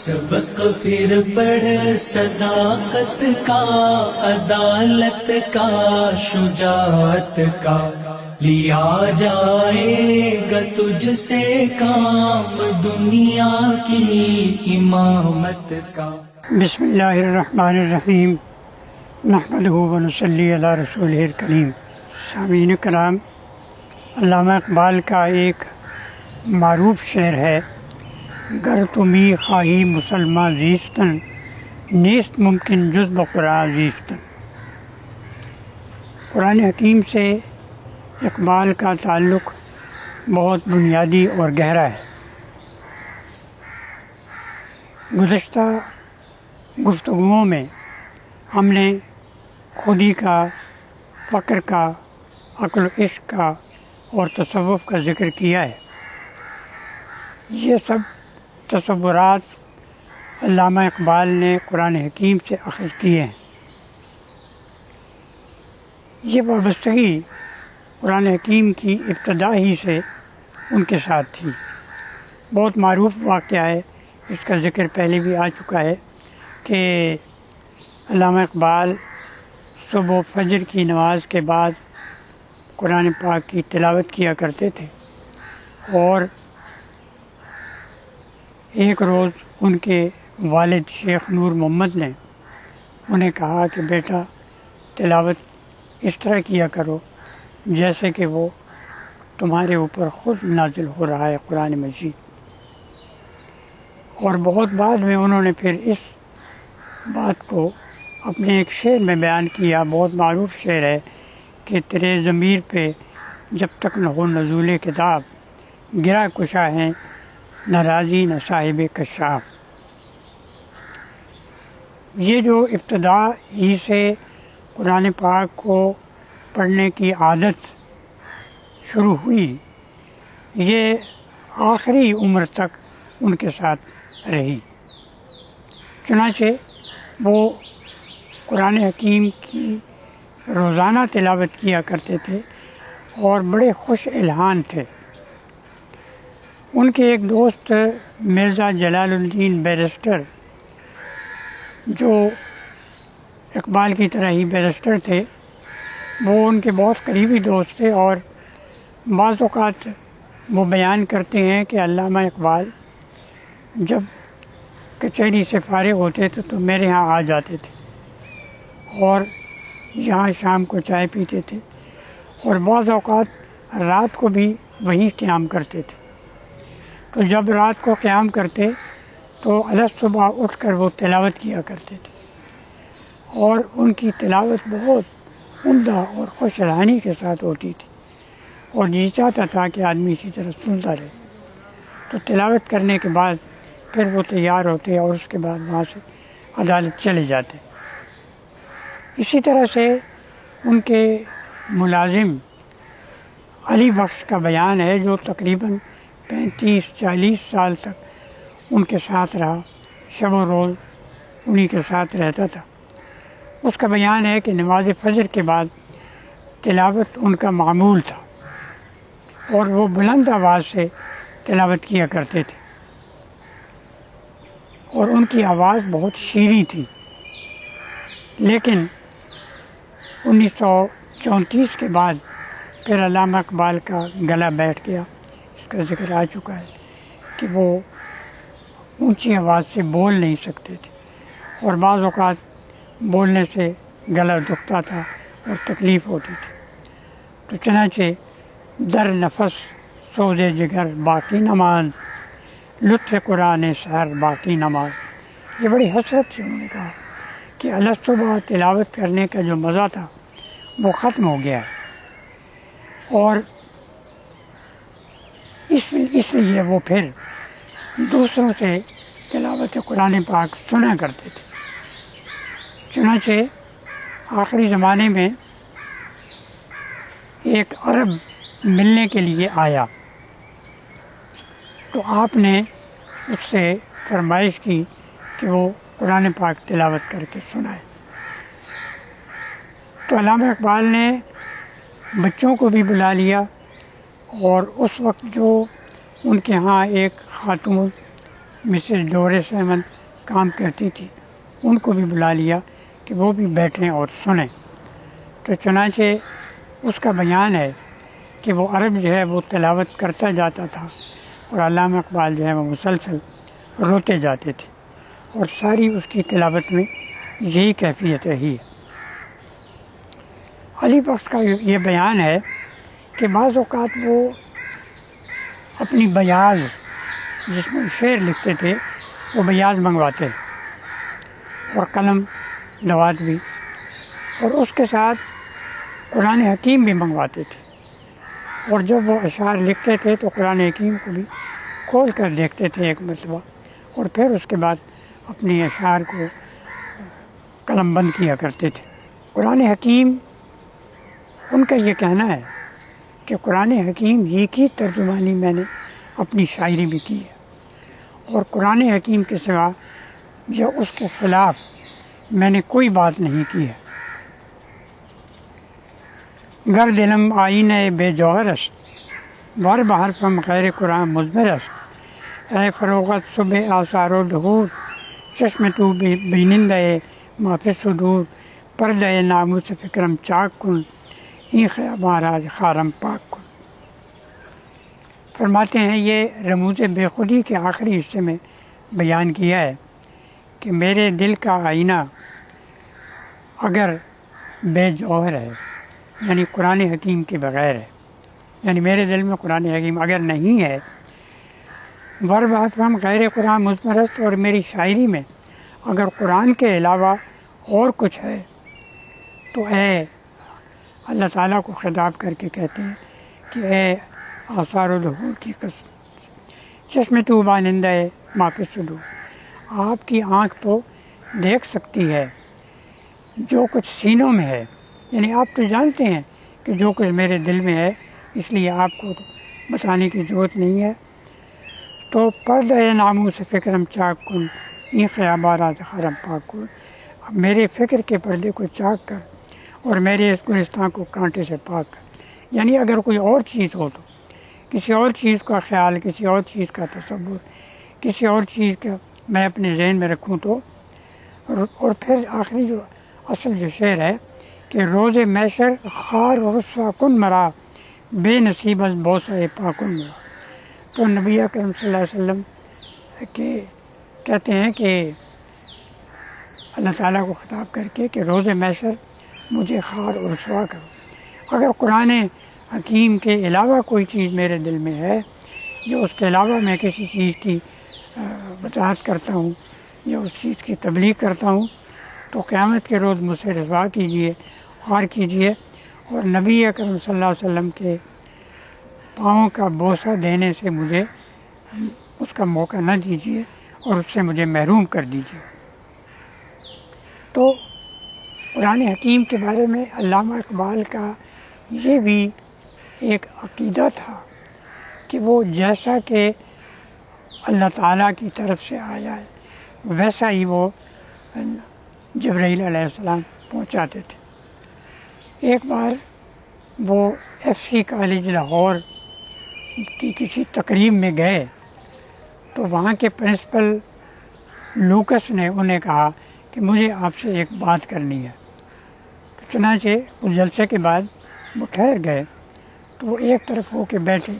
سبق پھر پڑھ صداقت کا، عدالت کا، شجاعت کا، لیا جائے گا تجھ سے کام دنیا کی امامت کا۔ بسم اللہ الرحمن الرحیم، نحمدہ ونصلی علی رسولہ الکریم۔ سامعین کرام، علامہ اقبال کا ایک معروف شعر ہے، گر تمی خواہی مسلماں زیستن، نیست ممکن جز بقرآن زیستن۔ قرآن حکیم سے اقبال کا تعلق بہت بنیادی اور گہرا ہے۔ گزشتہ گفتگوؤں میں ہم نے خودی کا، فقر کا، عقل و عشق کا اور تصوف کا ذکر کیا ہے۔ یہ سب تصورات علامہ اقبال نے قرآن حکیم سے اخذ کیے ہیں۔ یہ وابستگی قرآن حکیم کی ابتدا ہی سے ان کے ساتھ تھی۔ بہت معروف واقعہ ہے، اس کا ذکر پہلے بھی آ چکا ہے کہ علامہ اقبال صبح فجر کی نماز کے بعد قرآن پاک کی تلاوت کیا کرتے تھے، اور ایک روز ان کے والد شیخ نور محمد نے انہیں کہا کہ بیٹا تلاوت اس طرح کیا کرو جیسے کہ وہ تمہارے اوپر خود نازل ہو رہا ہے قرآن مجید۔ اور بہت بعد میں انہوں نے پھر اس بات کو اپنے ایک شعر میں بیان کیا، بہت معروف شعر ہے کہ تیرے ضمیر پہ جب تک نہ ہو نزول کتاب، گرا کشا ہیں نہ راضی نہ صاحب کشاف۔ یہ جو ابتدا ہی سے قرآن پاک کو پڑھنے کی عادت شروع ہوئی، یہ آخری عمر تک ان کے ساتھ رہی۔ چنانچہ وہ قرآن حکیم کی روزانہ تلاوت کیا کرتے تھے اور بڑے خوش الحان تھے۔ ان کے ایک دوست مرزا جلال الدین بیرسٹر، جو اقبال کی طرح ہی بیرسٹر تھے، وہ ان کے بہت قریبی دوست تھے، اور بعض اوقات وہ بیان کرتے ہیں کہ علامہ اقبال جب کچہری سے فارغ ہوتے تھے تو میرے ہاں آ جاتے تھے اور یہاں شام کو چائے پیتے تھے، اور بعض اوقات رات کو بھی وہیں قیام کرتے تھے۔ تو جب رات کو قیام کرتے تو الگ صبح اٹھ کر وہ تلاوت کیا کرتے تھے، اور ان کی تلاوت بہت عمدہ اور خوش الحانی کے ساتھ ہوتی تھی، اور جی چاہتا تھا کہ آدمی اسی طرح سنتا رہے۔ تو تلاوت کرنے کے بعد پھر وہ تیار ہوتے اور اس کے بعد وہاں سے عدالت چلے جاتے۔ اسی طرح سے ان کے ملازم علی بخش کا بیان ہے، جو تقریباً 35-40 سال تک ان کے ساتھ رہا، شب و روز انہی کے ساتھ رہتا تھا۔ اس کا بیان ہے کہ نماز فجر کے بعد تلاوت ان کا معمول تھا، اور وہ بلند آواز سے تلاوت کیا کرتے تھے، اور ان کی آواز بہت شیریں تھی۔ لیکن 1934 کے بعد پھر علامہ اقبال کا گلا بیٹھ گیا۔ اس کا ذکر آ چکا ہے کہ وہ اونچی آواز سے بول نہیں سکتے تھے، اور بعض اوقات بولنے سے گلا دکھتا تھا اور تکلیف ہوتی تھی۔ تو چنانچہ در نفس سوز جگر باقی نماز، لطف قرآن سحر باقی نماز۔ یہ بڑی حسرت سے انہوں نے کہا کہ الگ صبح تلاوت کرنے کا جو مزہ تھا وہ ختم ہو گیا ہے، اور اس لیے وہ پھر دوسروں سے تلاوت قرآن پاک سنا کرتے تھے۔ چنانچہ آخری زمانے میں ایک عرب ملنے کے لیے آیا، تو آپ نے اس سے فرمائش کی کہ وہ قرآن پاک تلاوت کر کے سنائے۔ تو علامہ اقبال نے بچوں کو بھی بلا لیا، اور اس وقت جو ان کے ہاں ایک خاتون مسز ڈورس احمد کام کرتی تھی، ان کو بھی بلا لیا کہ وہ بھی بیٹھیں اور سنیں۔ تو چنانچہ اس کا بیان ہے کہ وہ عرب جو ہے وہ تلاوت کرتا جاتا تھا اور علامہ اقبال جو ہے وہ مسلسل روتے جاتے تھے، اور ساری اس کی تلاوت میں یہی کیفیت رہی ہے۔ علی بخش کا یہ بیان ہے کہ بعض اوقات وہ اپنی بیاض جس میں شعر لکھتے تھے وہ بیاض منگواتے اور قلم دوات بھی، اور اس کے ساتھ قرآن حکیم بھی منگواتے تھے، اور جب وہ اشعار لکھتے تھے تو قرآن حکیم کو بھی کھول کر دیکھتے تھے ایک مرتبہ، اور پھر اس کے بعد اپنی اشعار کو قلم بند کیا کرتے تھے۔ قرآن حکیم، ان کا یہ کہنا ہے کہ قرآن حکیم ہی کی ترجمانی میں نے اپنی شاعری بھی کی ہے، اور قرآن حکیم کے سوا یا اس کے خلاف میں نے کوئی بات نہیں کی ہے۔ گر دلم آئینہ بے جوہر است، ور بہر فم غیر قرآن مضمر است، اے فروغت صبح آثار و ظہور، چشم تو بینندہ ما فی الصدور، پردہ ناموس فکرم چاک کن، این خیاباراز خارم پاک کن۔ فرماتے ہیں یہ رموز بے خودی کے آخری حصے میں بیان کیا ہے کہ میرے دل کا آئینہ اگر بے جوہر ہے، یعنی قرآن حکیم کے بغیر ہے، یعنی میرے دل میں قرآن حکیم اگر نہیں ہے، ور بات ہم غیر قرآن مضمرست، اور میری شاعری میں اگر قرآن کے علاوہ اور کچھ ہے، تو اے اللہ تعالیٰ کو خطاب کر کے کہتے ہیں کہ اے آثار و ظہور کی قسم، چشم تو بانندہ ما فی الصدور، آپ کی آنکھ تو دیکھ سکتی ہے جو کچھ سینوں میں ہے، یعنی آپ تو جانتے ہیں کہ جو کچھ میرے دل میں ہے، اس لیے آپ کو بتانے کی ضرورت نہیں ہے۔ تو پردہ ناموس فکرم چاک کن، این خیاباراز خرم پاک کن، میرے فکر کے پردے کو چاک کر اور میرے اس گلستان کو کانٹے سے پاک کر، یعنی اگر کوئی اور چیز ہو تو کسی اور چیز کا خیال، کسی اور چیز کا تصور، کسی اور چیز کا میں اپنے ذہن میں رکھوں تو، اور پھر آخری جو اصل جو شعر ہے کہ روز محشر خار و رسوا کن مرا، بے نصیب از بوسہ پاکن مرا۔ تو نبی اکرم صلی اللہ علیہ وسلم کہتے ہیں کہ اللہ تعالیٰ کو خطاب کر کے کہ روز محشر مجھے خار و رسوا کرو۔ اگر قرآن حکیم کے علاوہ کوئی چیز میرے دل میں ہے، جو اس کے علاوہ میں کسی چیز کی وضاحت کرتا ہوں یا اس چیز کی تبلیغ کرتا ہوں، تو قیامت کے روز مجھ سے رسوا کیجیے، خوار کیجیے، اور نبی اکرم صلی اللہ علیہ وسلم کے پاؤں کا بوسہ دینے سے مجھے اس کا موقع نہ دیجیے اور اس سے مجھے محروم کر دیجیے۔ تو قرآن حکیم کے بارے میں علامہ اقبال کا یہ بھی ایک عقیدہ تھا کہ وہ جیسا کہ اللہ تعالیٰ کی طرف سے آیا ہے ویسا ہی وہ جبرائیل علیہ السلام پہنچاتے تھے۔ ایک بار وہ ایف سی کالج لاہور کی کسی تقریب میں گئے تو وہاں کے پرنسپل لوکس نے انہیں کہا کہ مجھے آپ سے ایک بات کرنی ہے۔ چنانچہ اس جلسے کے بعد وہ ٹھہر گئے تو وہ ایک طرف ہو کے بیٹھے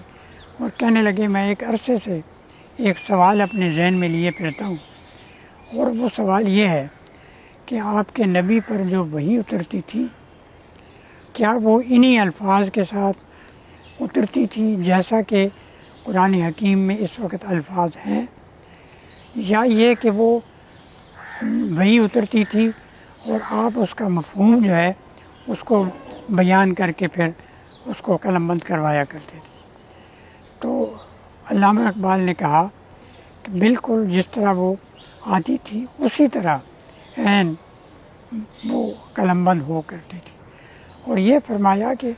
اور کہنے لگے میں ایک عرصے سے ایک سوال اپنے ذہن میں لیے پھرتا ہوں، اور وہ سوال یہ ہے کہ آپ کے نبی پر جو وحی اترتی تھی کیا وہ انہی الفاظ کے ساتھ اترتی تھی جیسا کہ قرآن حکیم میں اس وقت الفاظ ہیں، یا یہ کہ وہ وحی اترتی تھی اور آپ اس کا مفہوم جو ہے اس کو بیان کر کے پھر اس کو قلم بند کروایا کرتے تھے۔ تو علامہ اقبال نے کہا کہ بالکل جس طرح وہ آتی تھی اسی طرح عین وہ قلم بند ہو کرتی تھی، اور یہ فرمایا کہ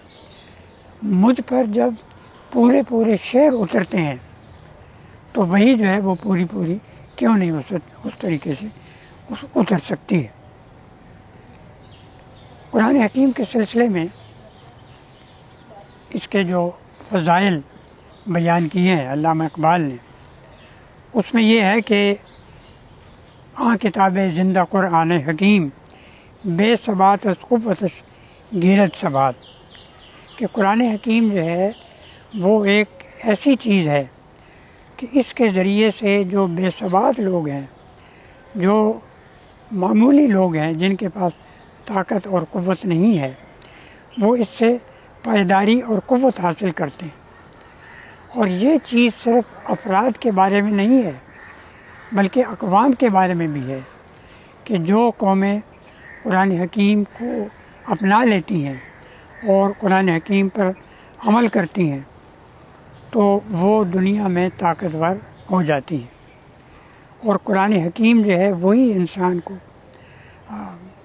مجھ پر جب پورے شعر اترتے ہیں تو وہی جو ہے وہ پوری کیوں نہیں اس طریقے سے اتر سکتی ہے۔ قرآن حکیم کے سلسلے میں اس کے جو فضائل بیان کیے ہیں علامہ اقبال نے، اس میں یہ ہے کہ کتاب زندہ قرآن حکیم بے ثبات از قوتش گیرت ثبات، کہ قرآن حکیم جو ہے وہ ایک ایسی چیز ہے کہ اس کے ذریعے سے جو بے ثبات لوگ ہیں، جو معمولی لوگ ہیں جن کے پاس طاقت اور قوت نہیں ہے، وہ اس سے پائیداری اور قوت حاصل کرتے ہیں۔ اور یہ چیز صرف افراد کے بارے میں نہیں ہے بلکہ اقوام کے بارے میں بھی ہے، کہ جو قومیں قرآن حکیم کو اپنا لیتی ہیں اور قرآن حکیم پر عمل کرتی ہیں تو وہ دنیا میں طاقتور ہو جاتی ہیں، اور قرآن حکیم جو ہے وہی انسان کو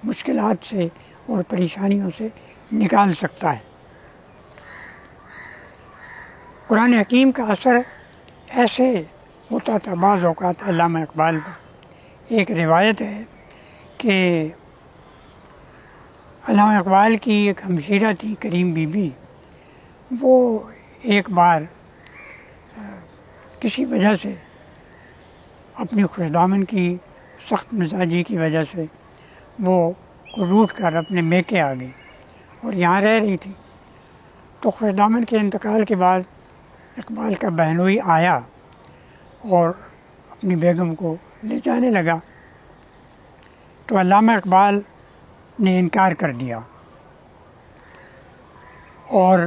مشکلات سے اور پریشانیوں سے نکال سکتا ہے۔ قرآن حکیم کا اثر ایسے ہوتا تھا بعض اوقات علامہ اقبال پر۔ ایک روایت ہے کہ علامہ اقبال کی ایک ہمشیرہ تھی کریم بی بی، وہ ایک بار کسی وجہ سے اپنی خوشدامن کی سخت مزاجی کی وجہ سے وہ روٹھ کر اپنے میکے آ گئی اور یہاں رہ رہی تھی۔ تو خوشدامن کے انتقال کے بعد اقبال کا بہنوئی آیا اور اپنی بیگم کو لے جانے لگا، تو علامہ اقبال نے انکار کر دیا اور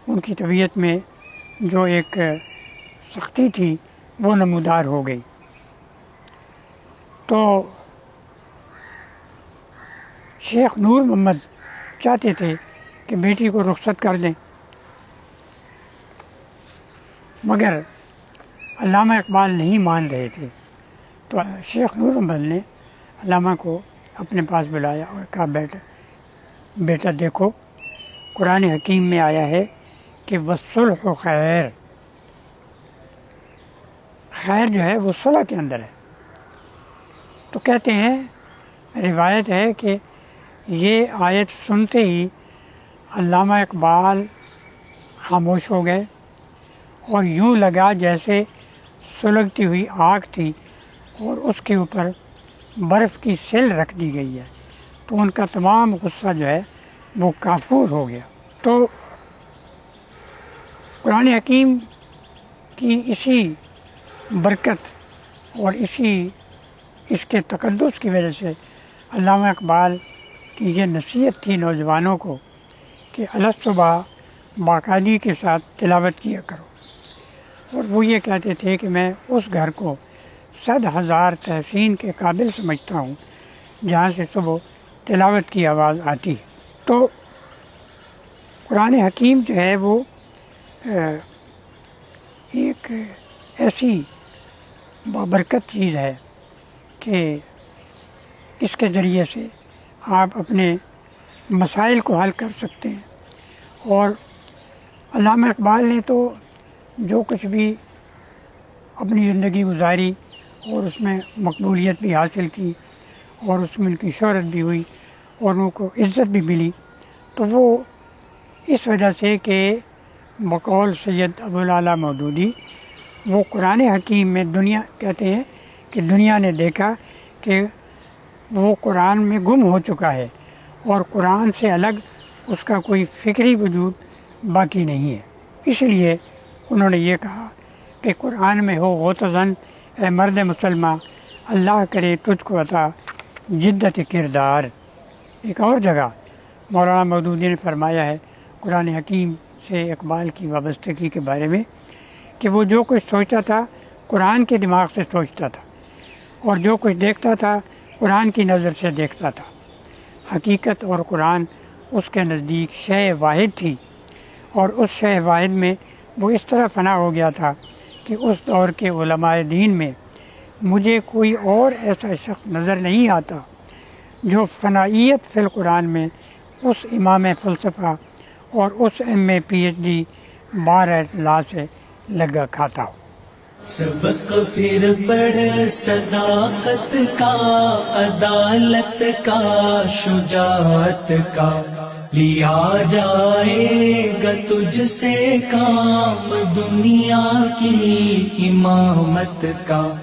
ان کی طبیعت میں جو ایک سختی تھی وہ نمودار ہو گئی۔ تو شیخ نور محمد چاہتے تھے کہ بیٹی کو رخصت کر دیں، مگر علامہ اقبال نہیں مان رہے تھے۔ تو شیخ نور محمد نے علامہ کو اپنے پاس بلایا اور کہا بیٹا دیکھو، قرآن حکیم میں آیا ہے کہ والصلح خیر، خیر جو ہے وہ صلح کے اندر ہے۔ تو کہتے ہیں، روایت ہے کہ یہ آیت سنتے ہی علامہ اقبال خاموش ہو گئے اور یوں لگا جیسے سلگتی ہوئی آگ تھی اور اس کے اوپر برف کی سیل رکھ دی گئی ہے، تو ان کا تمام غصہ جو ہے وہ کافور ہو گیا۔ تو قرآن حکیم کی اسی برکت اور اس کے تقدس کی وجہ سے علامہ اقبال کی یہ نصیحت تھی نوجوانوں کو کہ الصبح باقاعدگی کے ساتھ تلاوت کیا کرو، اور وہ یہ کہتے تھے کہ میں اس گھر کو 100,000 تحسین کے قابل سمجھتا ہوں جہاں سے صبح تلاوت کی آواز آتی ہے۔ تو قرآن حکیم جو ہے وہ ایک ایسی بابرکت چیز ہے کہ اس کے ذریعے سے آپ اپنے مسائل کو حل کر سکتے ہیں۔ اور علامہ اقبال نے تو جو کچھ بھی اپنی زندگی گزاری اور اس میں مقبولیت بھی حاصل کی اور اس میں ان کی شہرت بھی ہوئی اور ان کو عزت بھی ملی، تو وہ اس وجہ سے کہ بقول سید ابوالعلا مودودی وہ قرآن حکیم میں دنیا کہتے ہیں کہ دنیا نے دیکھا کہ وہ قرآن میں گم ہو چکا ہے اور قرآن سے الگ اس کا کوئی فکری وجود باقی نہیں ہے۔ اس لیے انہوں نے یہ کہا کہ قرآن میں ہو غوطہ اے مرد مسلمان، اللہ کرے تجھ کو عطا جدت کردار۔ ایک اور جگہ مولانا مودودی نے فرمایا ہے قرآن حکیم سے اقبال کی وابستگی کے بارے میں کہ وہ جو کچھ سوچتا تھا قرآن کے دماغ سے سوچتا تھا اور جو کچھ دیکھتا تھا قرآن کی نظر سے دیکھتا تھا۔ حقیقت اور قرآن اس کے نزدیک شے واحد تھی، اور اس شے واحد میں وہ اس طرح فنا ہو گیا تھا کہ اس دور کے علماء دین میں مجھے کوئی اور ایسا شخص نظر نہیں آتا جو فنائیت فی القرآن میں اس امام فلسفہ اور اس ایم پی ایچ ڈی بار لا سے لگا کھاتا ہو۔ سبق پھر پڑھ صداقت کا، عدالت کا، شجاعت کا، لیا جائے گا تجھ سے کام دنیا کی امامت کا۔